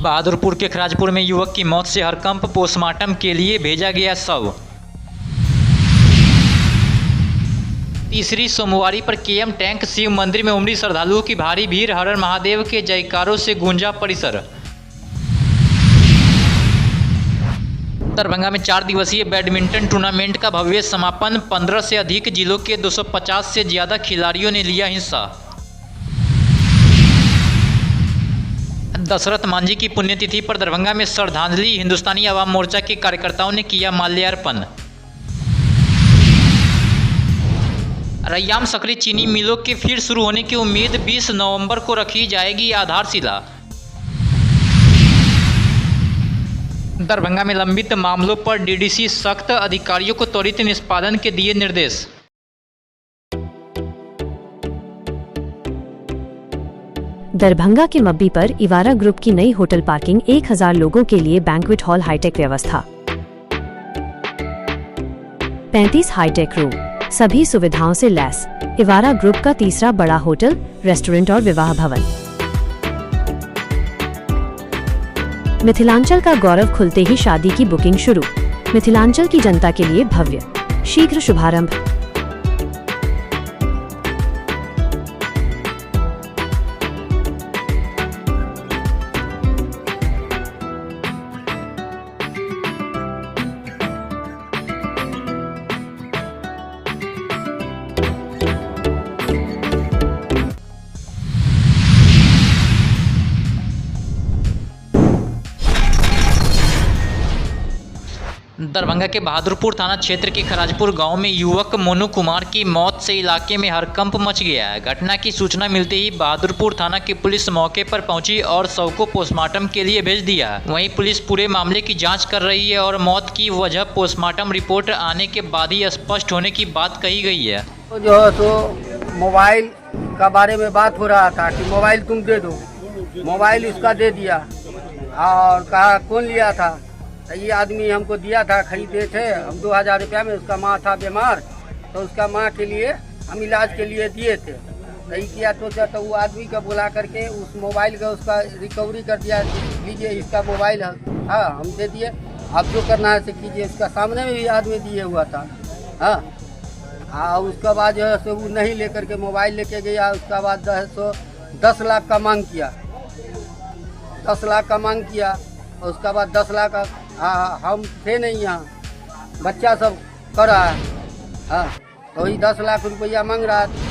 बहादुरपुर के खराजपुर में युवक की मौत से हरकंप, पोस्टमार्टम के लिए भेजा गया शव। तीसरी सोमवारी पर केएम टैंक शिव मंदिर में उमड़ी श्रद्धालुओं की भारी भीड़, हर हर महादेव के जयकारों से गूंजा परिसर। दरभंगा में 4 दिवसीय बैडमिंटन टूर्नामेंट का भव्य समापन, 15 से अधिक जिलों के 250 से ज्यादा खिलाड़ियों ने लिया हिस्सा। दशरथ मांझी की पुण्यतिथि पर दरभंगा में श्रद्धांजलि, हिंदुस्तानी अवाम मोर्चा के कार्यकर्ताओं ने किया माल्यार्पण। रैयाम सकरी चीनी मिलों के फिर शुरू होने की उम्मीद, 20 नवंबर को रखी जाएगी आधारशिला। दरभंगा में लंबित मामलों पर डीडीसी सख्त, अधिकारियों को त्वरित निष्पादन के दिए निर्देश। दरभंगा के मब्बी पर इवारा ग्रुप की नई होटल पार्किंग, 1000 लोगों के लिए बैंक्वेट हॉल, हाईटेक व्यवस्था, 35 हाईटेक रूम, सभी सुविधाओं से लैस। इवारा ग्रुप का तीसरा बड़ा होटल, रेस्टोरेंट और विवाह भवन। मिथिलांचल का गौरव, खुलते ही शादी की बुकिंग शुरू। मिथिलांचल की जनता के लिए भव्य, शीघ्र शुभारंभ। दरभंगा के बहादुरपुर थाना क्षेत्र के खराजपुर गांव में युवक मोनू कुमार की मौत से इलाके में हड़कंप मच गया है। घटना की सूचना मिलते ही बहादुरपुर थाना की पुलिस मौके पर पहुंची और शव को पोस्टमार्टम के लिए भेज दिया। वहीं पुलिस पूरे मामले की जांच कर रही है और मौत की वजह पोस्टमार्टम रिपोर्ट आने के बाद ही स्पष्ट होने की बात कही गई है। जो है तो मोबाइल का बारे में बात हो रहा था कि मोबाइल तुम दे दो, मोबाइल उसका दे दिया और कहा कौन लिया था, ये आदमी हमको दिया था, खरीदे थे हम 2000 रुपया में। उसका माँ था बीमार, तो उसका माँ के लिए हम इलाज के लिए दिए थे। सही किया तो वो आदमी का बुला करके उस मोबाइल का उसका रिकवरी कर दिया, लीजिए इसका मोबाइल हाँ हम दे दिए, आप जो करना है से कीजिए। उसका सामने में भी आदमी दिए हुआ था। हाँ उसका बाद जो है सो वो नहीं लेकर के मोबाइल लेके गया। उसका बाद 10 लाख का मांग किया, 10 लाख का मांग किया। उसका बाद 10 लाख हम थे नहीं यहाँ, बच्चा सब कर रहा है। हाँ तो वही 10 लाख रुपया मांग रहा था।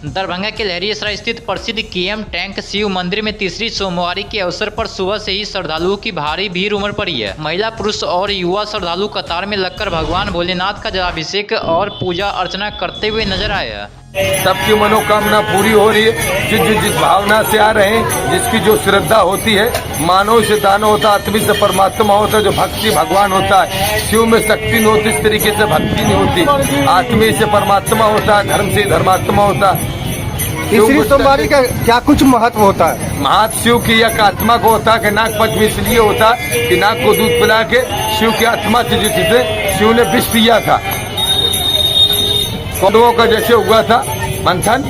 दरभंगा के लहरियासराय स्थित प्रसिद्ध केएम टैंक शिव मंदिर में तीसरी सोमवारी के अवसर पर सुबह से ही श्रद्धालुओं की भारी भीड़ उमड़ पड़ी है। महिला, पुरुष और युवा श्रद्धालु कतार में लगकर भगवान भोलेनाथ का जलाभिषेक और पूजा अर्चना करते हुए नजर आए। सबकी मनोकामना पूरी हो रही है। जिस भावना से आ रहे हैं, जिसकी जो श्रद्धा होती है, मानव से दान होता, आत्मी से परमात्मा होता है, जो भक्ति भगवान होता है। शिव में शक्ति नहीं होती, इस तरीके से भक्ति नहीं होती। आत्मी से परमात्मा होता है, धर्म से धर्मात्मा होता है। तीसरी सोमवारी का क्या कुछ महत्व होता है? महत्व शिव की एक आत्मा को होता है कि नाग पंचमी इसलिए होता है कि नाग को दूध पिला के शिव की आत्मा से जिससे शिव ने विष पिया था। कौरवों का जैसे हुआ था मंथन,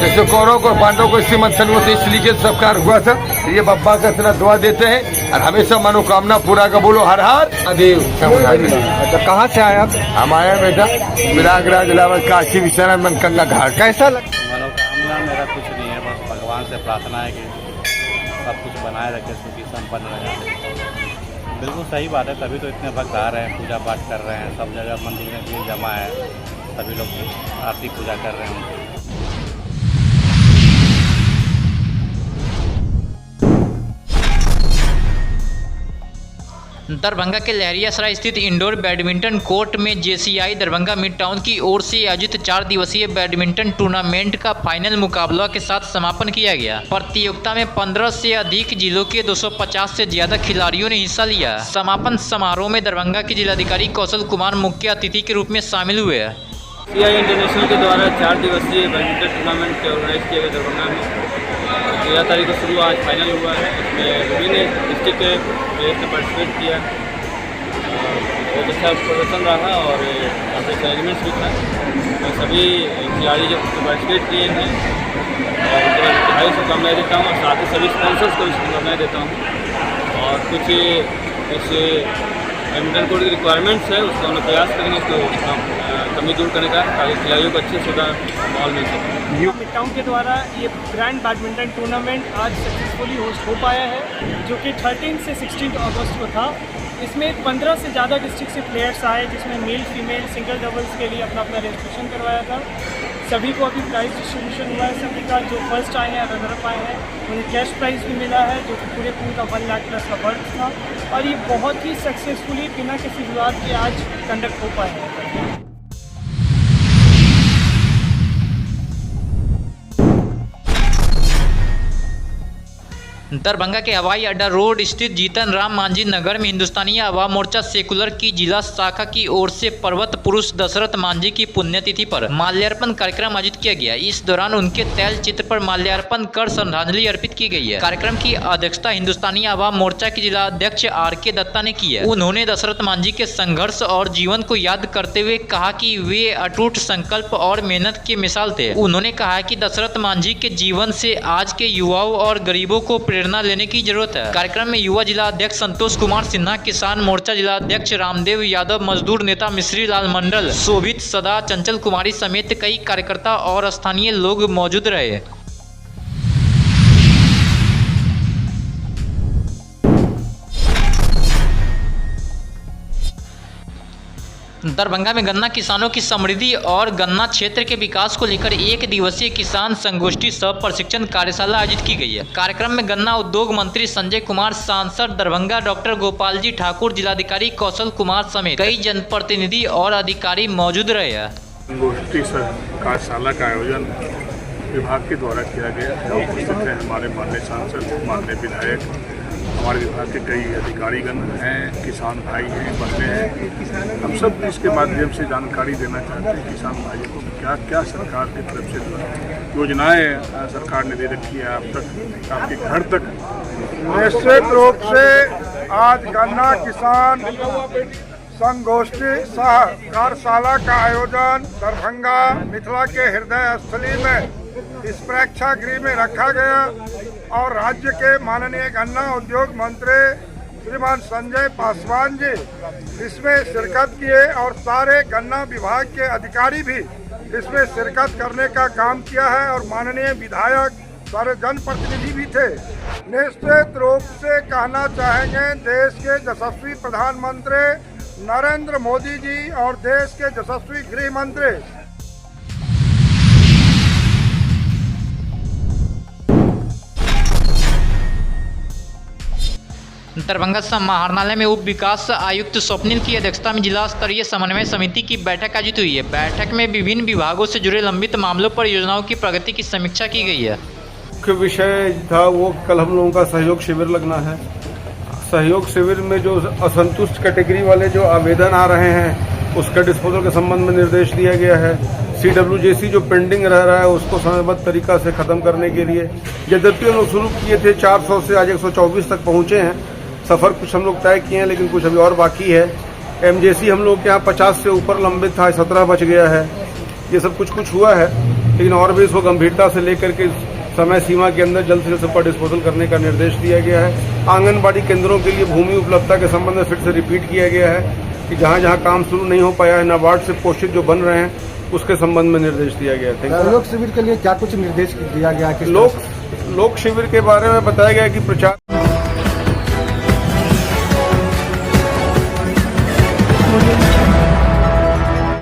जैसे कौरवों को पांडवों को इसी मंथन में इसलिए सबकार हुआ था। ये बब्बा का इतना दुआ देते हैं और हमेशा मनोकामना पूरा का बोलो हर हर महादेव। अच्छा कहाँ से आए आप? हम आए बेटा प्रयागराज इलाहाबाद काशी विश्वनाथ मनकंगा घाट। कैसा लगा? मनोकामना मेरा कुछ नहीं है, बस भगवान से प्रार्थना है कि सब कुछ बनाए रखे, सुखी संपन्न रहे। बिल्कुल सही बात है, तभी तो इतने भक्त आ रहे हैं, पूजा पाठ कर रहे हैं। सब जगह मंदिर में भीड़ जमा है, सभी लोग आरती पूजा कर रहे हैं। दरभंगा के लहरियासराय स्थित इंडोर बैडमिंटन कोर्ट में जेसीआई दरभंगा मिड टाउन की ओर से आयोजित 4 दिवसीय बैडमिंटन टूर्नामेंट का फाइनल मुकाबला के साथ समापन किया गया। प्रतियोगिता में 15 से अधिक जिलों के 250 से ज्यादा खिलाड़ियों ने हिस्सा लिया। समापन समारोह में दरभंगा के जिलाधिकारी कौशल कुमार मुख्य अतिथि के रूप में शामिल हुए। जेसीआई इंटरनेशनल के द्वारा 4 दिवसीय बैडमिंटन टूर्नामेंट ऑर्गेनाइज किया गया दरभंगा में। 13 तारीख को शुरू, आज फाइनल हुआ है। इसमें विभिन्न डिस्ट्रिक्ट के प्लेयर्स ने पार्टिसिपेट किया। बहुत अच्छा प्रदर्शन रहा और काफ़ी अरेंजमेंट्स भी था। मैं सभी खिलाड़ी जो पार्टिसिपेट किए हैं और उनके बाद बधाई शुभकामनाएँ देता हूँ और साथ ही सभी स्पॉन्सर्स को भी शुभकामनाएँ देता हूँ। और कुछ इस बैडमिंटन कोर्ट की रिक्वायरमेंट्स है उसका हम प्रयास करेंगे इसको कमी दूर करने का ताकि खिलाड़ियों को अच्छे सुविधा माहौल मिल सके। मिडटाउन के द्वारा ये ग्रैंड बैडमिंटन टूर्नामेंट आज सक्सेसफुली होस्ट हो पाया है, जो कि 13 से 16 अगस्त को था। इसमें 15 से ज़्यादा डिस्ट्रिक्ट से प्लेयर्स आए, जिसमें मेल फीमेल सिंगल डबल्स के लिए अपना अपना रजिस्ट्रेशन करवाया था। सभी को अभी प्राइज़ डिस्ट्रीब्यूशन हुआ है। सभी का जो फर्स्ट आए हैं रनर आए हैं उन्हें कैश प्राइज़ भी मिला है, जो कि पूरे पूल का 1 लाख प्लस का पर्स था। और ये बहुत ही सक्सेसफुली बिना किसी विवाद के आज कंडक्ट हो पाया है। दरभंगा के हवाई अड्डा रोड स्थित जीतन राम मांझी नगर में हिंदुस्तानी आवाम मोर्चा सेकुलर की जिला शाखा की ओर से पर्वत पुरुष दशरथ मांझी की पुण्यतिथि पर माल्यार्पण कार्यक्रम आयोजित किया गया। इस दौरान उनके तैल चित्र पर माल्यार्पण कर श्रद्धांजलि अर्पित की गई है। कार्यक्रम की अध्यक्षता हिंदुस्तानी आवाम मोर्चा के जिला अध्यक्ष RK दत्ता ने की है। उन्होंने दशरथ मांझी के संघर्ष और जीवन को याद करते हुए कहा कि वे अटूट संकल्प और मेहनत की मिसाल थे। उन्होंने कहा कि दशरथ मांझी के जीवन से आज के युवाओं और गरीबों को प्रेरणा लेने की जरूरत है। कार्यक्रम में युवा जिला अध्यक्ष संतोष कुमार सिन्हा, किसान मोर्चा जिला अध्यक्ष रामदेव यादव, मजदूर नेता मिश्री लाल मंडल, शोभित सदा, चंचल कुमारी समेत कई कार्यकर्ता और स्थानीय लोग मौजूद रहे। दरभंगा में गन्ना किसानों की समृद्धि और गन्ना क्षेत्र के विकास को लेकर 1 दिवसीय किसान संगोष्ठी सह प्रशिक्षण कार्यशाला आयोजित की गई है। कार्यक्रम में गन्ना उद्योग मंत्री संजय कुमार, सांसद दरभंगा डॉक्टर गोपाल जी ठाकुर, जिलाधिकारी कौशल कुमार समेत कई जनप्रतिनिधि और अधिकारी मौजूद रहे हैं। संगोष्ठी सह कार्यशाला का आयोजन विभाग के द्वारा किया गया। उपस्थित है हमारे माननीय सांसद, माननीय विधायक, हमारे विभाग के कई अधिकारीगण हैं, किसान भाई हैं, बंधे हैं। हम सब इसके माध्यम से जानकारी देना चाहते हैं किसान भाइयों को क्या क्या सरकार की तरफ से योजनाएं सरकार ने दे रखी है आप तक, आपके घर तक। निश्चित रूप से आज गन्ना किसान संगोष्ठी सह कार्यशाला का आयोजन दरभंगा मिथिला के हृदय स्थली में इस प्रेक्षागृह में रखा गया और राज्य के माननीय गन्ना उद्योग मंत्री श्रीमान संजय पासवान जी इसमें शिरकत किए और सारे गन्ना विभाग के अधिकारी भी इसमें शिरकत करने का काम किया है और माननीय विधायक सारे जनप्रतिनिधि भी थे। निश्चित रूप से कहना चाहेंगे देश के यशस्वी प्रधानमंत्री नरेंद्र मोदी जी और देश के यशस्वी गृह मंत्री दरभंगा समाहरणालय में उप विकास आयुक्त स्वप्निल की अध्यक्षता में जिला स्तरीय समन्वय समिति की बैठक आयोजित हुई है। बैठक में विभिन्न विभागों से जुड़े लंबित मामलों पर योजनाओं की प्रगति की समीक्षा की गई है। मुख्य विषय था वो कल हम लोगों का सहयोग शिविर लगना है। सहयोग शिविर में जो असंतुष्ट कैटेगरी वाले जो आवेदन आ रहे हैं उसका डिस्पोजल के संबंध में निर्देश दिया गया है। CWJC जो पेंडिंग रह रहा है उसको समयबद्ध तरीका से खत्म करने के लिए, यद्यपि हम लोग शुरू किए थे 400 से आज 124 तक पहुंचे हैं। सफ़र कुछ हम लोग तय किए हैं लेकिन कुछ अभी और बाकी है। MJC हम लोग के यहाँ 50 से ऊपर लंबित था, 17 बच गया है। ये सब कुछ हुआ है लेकिन और भी इसको गंभीरता से लेकर के समय सीमा के अंदर जल्द से जल्द सबका डिस्पोजल करने का निर्देश दिया गया है। आंगनबाड़ी केंद्रों के लिए भूमि उपलब्धता के संबंध में फिर से रिपीट किया गया है कि जहाँ जहाँ काम शुरू नहीं हो पाया है, नाबार्ड से पोषित जो बन रहे हैं उसके संबंध में निर्देश दिया गया है। लोक शिविर के लिए क्या कुछ निर्देश दिया गया है? लोक शिविर के बारे में बताया गया कि प्रचार